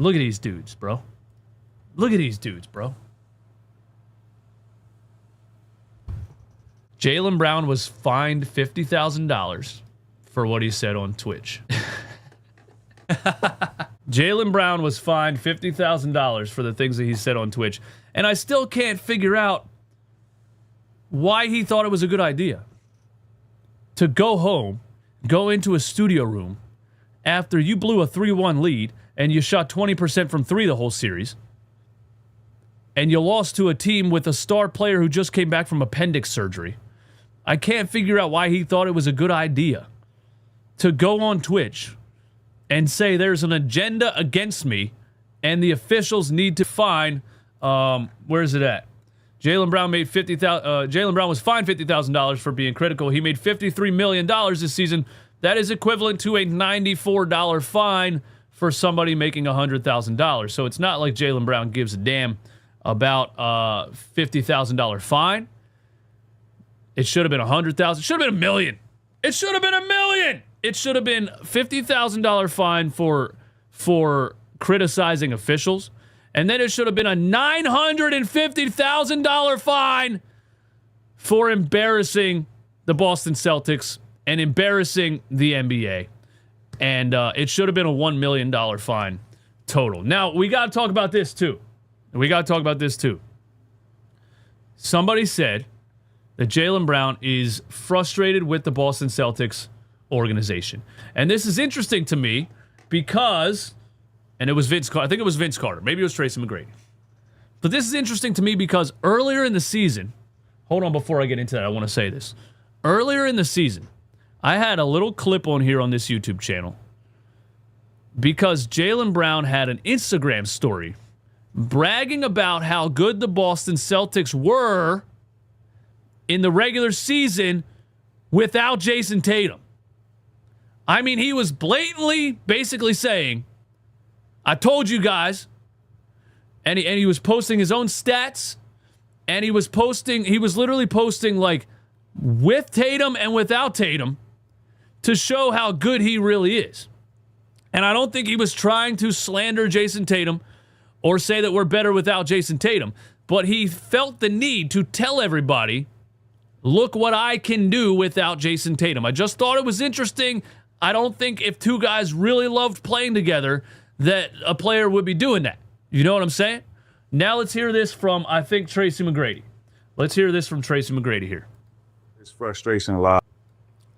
Look at these dudes, bro. Look at these dudes, bro. Jaylen Brown was fined $50,000 for what he said on Twitch. Jaylen Brown was fined $50,000 for the things that he said on Twitch. And I still can't figure out why he thought it was a good idea to go home, go into a studio room after you blew a 3-1 lead and you shot 20% from three the whole series, and you lost to a team with a star player who just came back from appendix surgery. I can't figure out why he thought it was a good idea to go on Twitch and say there's an agenda against me and the officials need to fine, where is it at? Jaylen Brown was fined $50,000 for being critical. He made $53 million this season. That is equivalent to a $94 fine for somebody making $100,000. So it's not like Jaylen Brown gives a damn about $50,000 fine. It should have been $100,000. It should have been $1 million. It should have been $1 million. It should have been $50,000 fine for criticizing officials. And then it should have been a $950,000 fine for embarrassing the Boston Celtics and embarrassing the NBA. And it should have been a $1 million fine total. Now, we got to talk about this too. Somebody said that Jaylen Brown is frustrated with the Boston Celtics organization. And this is interesting to me because... And it was Vince Carter. I think it was Vince Carter. Maybe it was Tracy McGrady. But this is interesting to me because earlier in the season, hold on before I get into that, I want to say this. Earlier in the season, I had a little clip on here on this YouTube channel because Jaylen Brown had an Instagram story bragging about how good the Boston Celtics were in the regular season without Jason Tatum. I mean, he was blatantly basically saying, I told you guys, and he was posting his own stats, and he was literally posting like with Tatum and without Tatum to show how good he really is. And I don't think he was trying to slander Jason Tatum or say that we're better without Jason Tatum, but he felt the need to tell everybody, look what I can do without Jason Tatum. I just thought it was interesting. I don't think if two guys really loved playing together that a player would be doing that. You know what I'm saying? Now let's hear this from, I think, Tracy McGrady. Let's hear this from Tracy McGrady here. His frustration lies.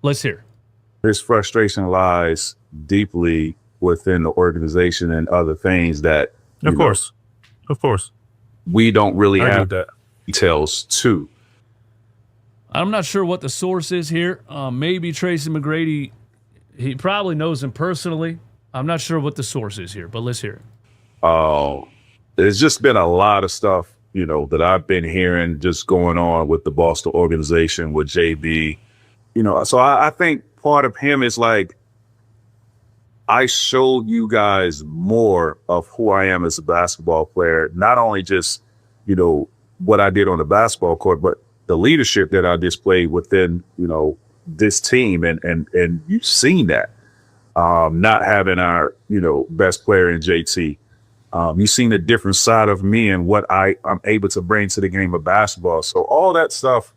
Let's hear. His frustration lies deeply within the organization and other things that, of course, we don't really have that details to. I'm not sure what the source is here. Maybe Tracy McGrady, he probably knows him personally. I'm not sure what the source is here, but let's hear it. There's just been a lot of stuff, that I've been hearing just going on with the Boston organization, with JB, so I think part of him is like, I showed you guys more of who I am as a basketball player, not only just, what I did on the basketball court, but the leadership that I displayed within, this team. And you've seen that. Not having our, best player in JT. You've seen a different side of me and what I'm able to bring to the game of basketball. So all that stuff,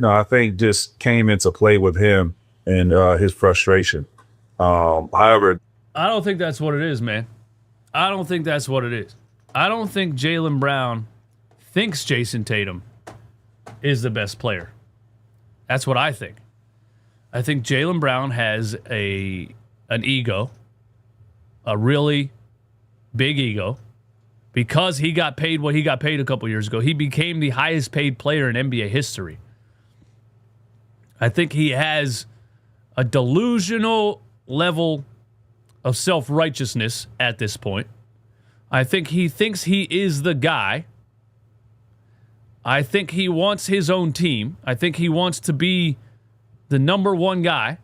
I think just came into play with him and his frustration. However, I don't think that's what it is, man. I don't think that's what it is. I don't think Jaylen Brown thinks Jason Tatum is the best player. That's what I think. I think Jaylen Brown has an ego, a really big ego, because he got paid what he got paid a couple years ago. He became the highest paid player in NBA history. I think he has a delusional level of self-righteousness at this point. I think he thinks he is the guy. I think he wants his own team. I think he wants to be the number one guy.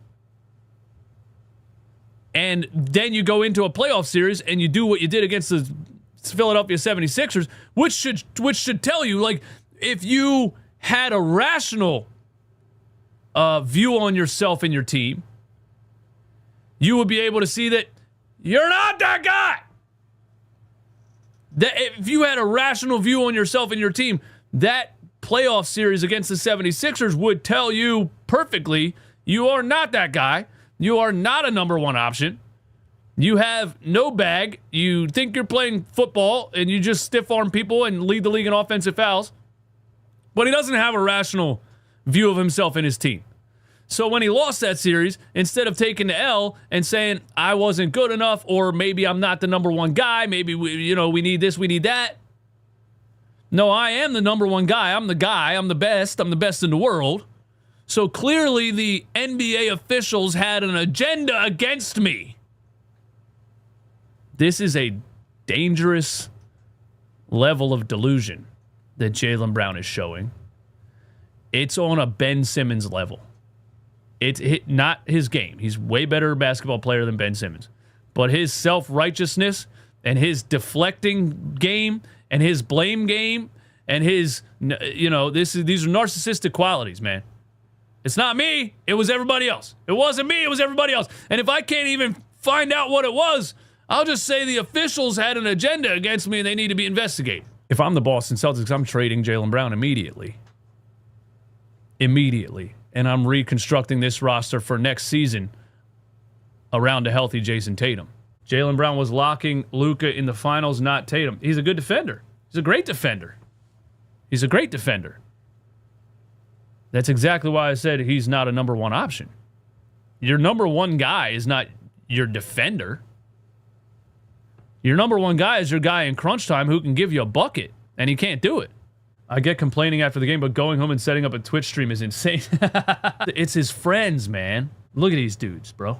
And then you go into a playoff series and you do what you did against the Philadelphia 76ers, which should tell you, like, if you had a rational view on yourself and your team, you would be able to see that you're not that guy. That if you had a rational view on yourself and your team, that playoff series against the 76ers would tell you perfectly you are not that guy. You are not a number one option. You have no bag. You think you're playing football and you just stiff arm people and lead the league in offensive fouls. But he doesn't have a rational view of himself and his team. So when he lost that series, instead of taking the L and saying, I wasn't good enough, or maybe I'm not the number one guy, maybe we need this, we need that. No, I am the number one guy. I'm the guy. I'm the best. I'm the best in the world. So clearly the NBA officials had an agenda against me. This is a dangerous level of delusion that Jaylen Brown is showing. It's on a Ben Simmons level. It's not his game. He's way better basketball player than Ben Simmons. But his self-righteousness and his deflecting game and his blame game and his, these are narcissistic qualities, man. It's not me. It was everybody else. It wasn't me. It was everybody else. And if I can't even find out what it was, I'll just say the officials had an agenda against me and they need to be investigated. If I'm the Boston Celtics, I'm trading Jaylen Brown immediately. And I'm reconstructing this roster for next season around a healthy Jason Tatum. Jaylen Brown was locking Luka in the finals, not Tatum. He's a good defender. He's a great defender. That's exactly why I said he's not a number one option. Your number one guy is not your defender. Your number one guy is your guy in crunch time who can give you a bucket, and he can't do it. I get complaining after the game, but going home and setting up a Twitch stream is insane. It's his friends, man. Look at these dudes, bro.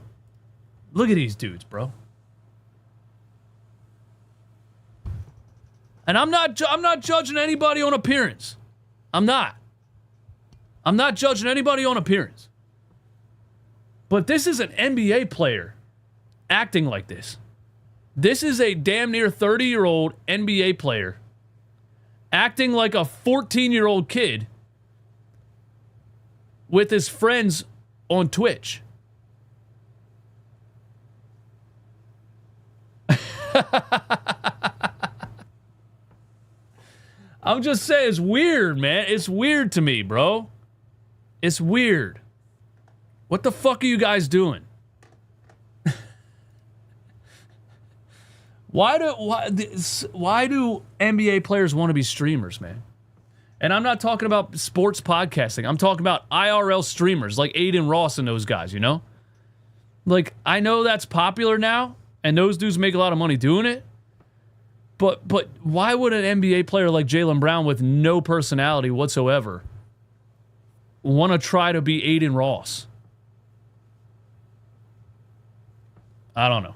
And I'm not judging anybody on appearance. I'm not judging anybody on appearance. But this is an NBA player acting like this. This is a damn near 30-year-old NBA player acting like a 14-year-old kid with his friends on Twitch. I'm just saying, it's weird, man. It's weird to me, bro. It's weird. What the fuck are you guys doing? Why do NBA players want to be streamers, man? And I'm not talking about sports podcasting. I'm talking about IRL streamers like Aiden Ross and those guys, you know? Like, I know that's popular now, and those dudes make a lot of money doing it. But why would an NBA player like Jaylen Brown with no personality whatsoever want to try to be Aiden Ross? I don't know.